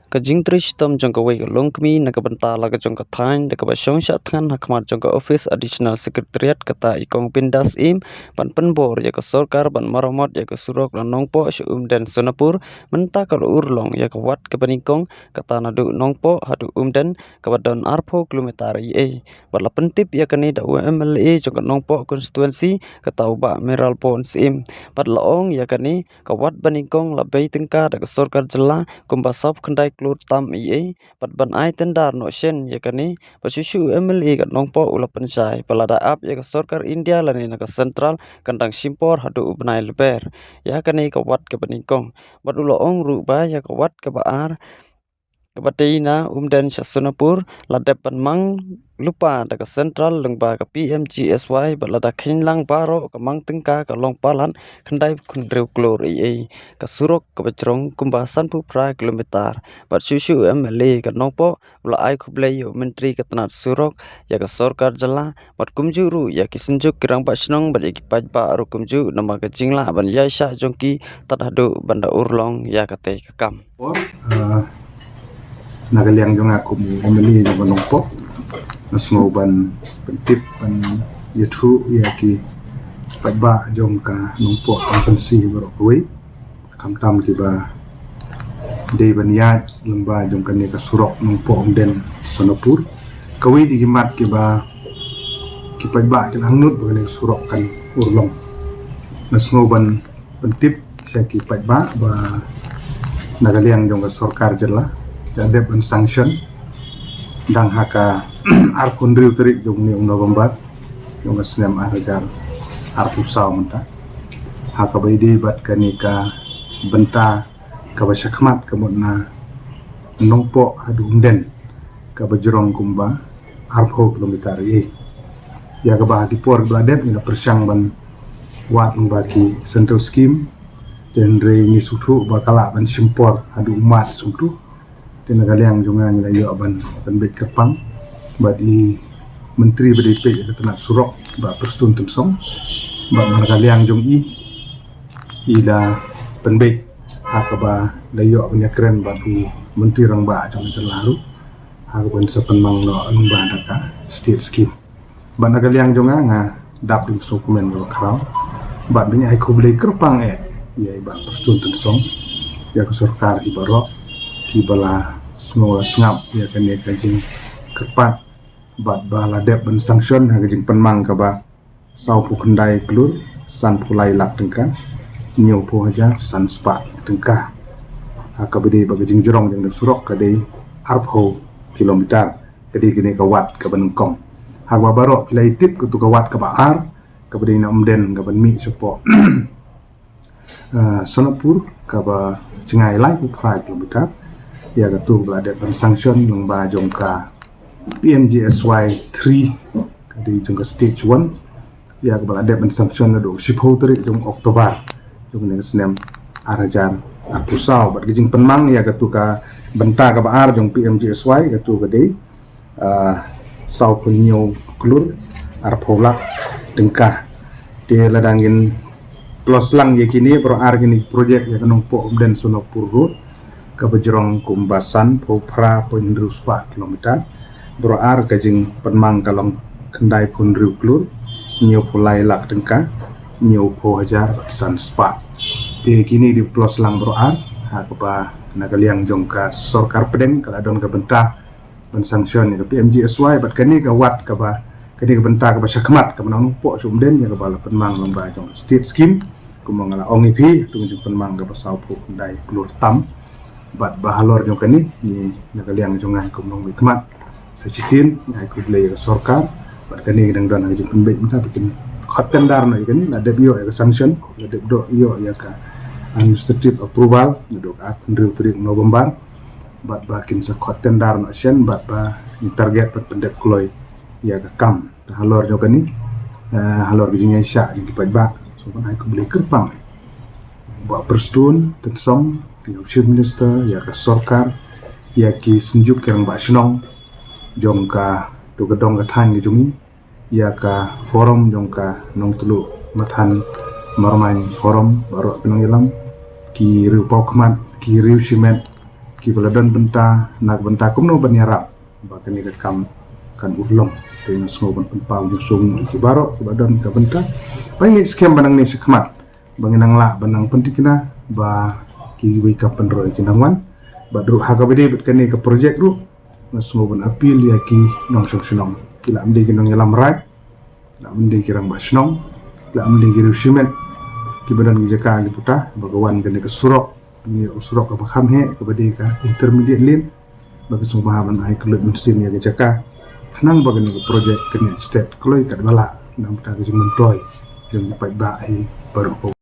ka jingtri stom jong ka wei longkmi na ka banta la ka jong ka thain de ka ba shong sha than hakmat jong ka office additional secretariat kata ikong pindas im pan penbor ya ka sarkar ban maramot ya ka surok la nongpo shu den sonapur menta ka urlong ya ka wat ka panikong kata na du nongpo hadu den ka badon arpho kilometer ye bala pentip ya ka ni da MLA jong ka nongpo constituency kata uba meral pon sim pat laong ya ka ni ka wat banikong la bei tingka da ka sarkar jela kumba sop khandai klur tam ie pat ban ai tendar no shen ya kani pasishu MLA ka nongpo ula pensai palada ap ya ka sarkar India lani na ka central kandang simpor hadu ubnai leber ya kani ka wat ka banikong bat ulo ong ru ba ya ka wat ka baar kabatina dan Sonapur ladap mang lupa da ka central lengba ka PMGSY balada khinlang baro ka mang tingka ka long palan khandai khundreu klor ei ka surok ka bacrong kumbasan pu pra kilometer bat susu MLA ka nongpo ula ai khublei yo menteri ka tanat surok ya ka sarkar jala bat kumjuru ya ki senjuk kirang ba snong bat ki pajba ru kumju nama ka jingla ban yaisha jongki tadhadu banda urlong ya ka te ka kam nagaliang jong aku MLA jong nongpo nasngoban pentip pan yathu yaki pajba jong ka nongpo konsensi baro koi kamtam ki ba dei baniat lengba jong kan ka surok nongpo den Sonapur kawai di gimat ki ba ki pajba jong hangnut ba surok kan urlong nasngoban pentip yaki pajba ba nagaliang jong ka sarkar jela ada ban sanction dang haka arkundriu terik jong ni November jong asnem arajar arpusau menta haka baidi bat kanika benta ka basyakmat kamutna nongpo adu unden ka bajrong kumba arpho kilometer ye ya ka bahagi por bladep ina persyang ban wat mbaki central scheme dan re ni sutu bakala ban simpor adu umat sutu dan nagaliang jungan nila yo ban bet kepang badi menteri BDP ya ketenak surok ba perstun tensong ba nagaliang jung ila penbet hakaba layo punya keren batu menteri rang ba jong jelaru hakaba sepenmang no lumba daka state scheme ba nagaliang junga nga dap ding dokumen lo kraw ba binya ai kublei kerpang ya ba perstun tensong ya ke sarkar ibarok kibala semua ngap ya kan ya kajing kepat bat bala dep ben sanction ha kajing penmang ka ba sau pu kendai klur san pulai lak tengka nyu pu aja san spa tengka ha ka bede ba kajing jerong jeng surok ka dei arpho kilometer kadi kini ka wat ka benengkong ha ba baro pilai tip ku tu ka wat ka ba ar ka bede na umden ka ben mi sopo Sonapur ka ba jengai lai ku 5 kilometer ya gatu ada sanction lengba jongka PMGSY 3 kadi jongka stage 1 ya kebal ada sanction do shipho teri jong Oktober jong ne senem arajar apusau bat gijing penmang ya gatu ka benta ka baar jong PMGSY gatu gede sau punyo klur arpolak tengkah dia ladangin plus lang yakini pro ar gini project ya kanong po dan Sonapur road kabajrong kumbasan popra poindru 4 kilometer broar kajing penmang kalong kendai pundru klur nyo pulai lak tengka nyo po hajar san spa ti kini di plus lang broar ha kapa nagaliang jongka sarkar pedeng kala don ka bentah ban sanction ka PMGSY bat kani ka wat ka ba kani ka bentah ka ba syakmat ka menang po sumden ya ka bala penmang lomba jong state scheme kumangala ongipi tunjuk penmang ka basau po kendai klur tam bat bahalor jong kani ni nagaliang jong ngai kum nong bikmat sacisin ngai ku blei sarkar bat kani dang dan jong pembe minta bikin khotendar no ikani ada bio ya sanction ada do yo ya ka administrative approval do ka pendri tri November bat bakin sa khotendar no shen bat ba target pat pendek kloi ya ka kam halor jong kani halor jong sya di pajba so ngai ku blei kerpang ba perstun tensong Chief Minister ya ke sarkar ya ki senjuk kerang basnong jongka tu gedong kathan gi jungi ya ka forum jongka nong telu mathan marmain forum baru penong ilam ki riu pokmat ki riu simet ki baladan benta nak benta kumno banyarap bahkan ni kam kan ulong dengan semua penpau jusung ki baro ki badan ka benta paling ni scam banang ni sekmat banginang la banang pentikna ba ki wi ka penroy kinangwan ba dru ha ka bede bet kan ni ka project ru na semua ban apil ya ki nong song senong kila amde ki nong yalam rat la amde ki rang ba senong la amde ki rusimet ki badan ki jaka ni puta bagawan kan ni ka surok ni surok ka bakham he ka bede ka intermediate lin bagi semua bahan ai kelut mesin ya jaka nang bagan ni project kena state kalau ikat bala nang kita ke mentoy yang pai ba hi baru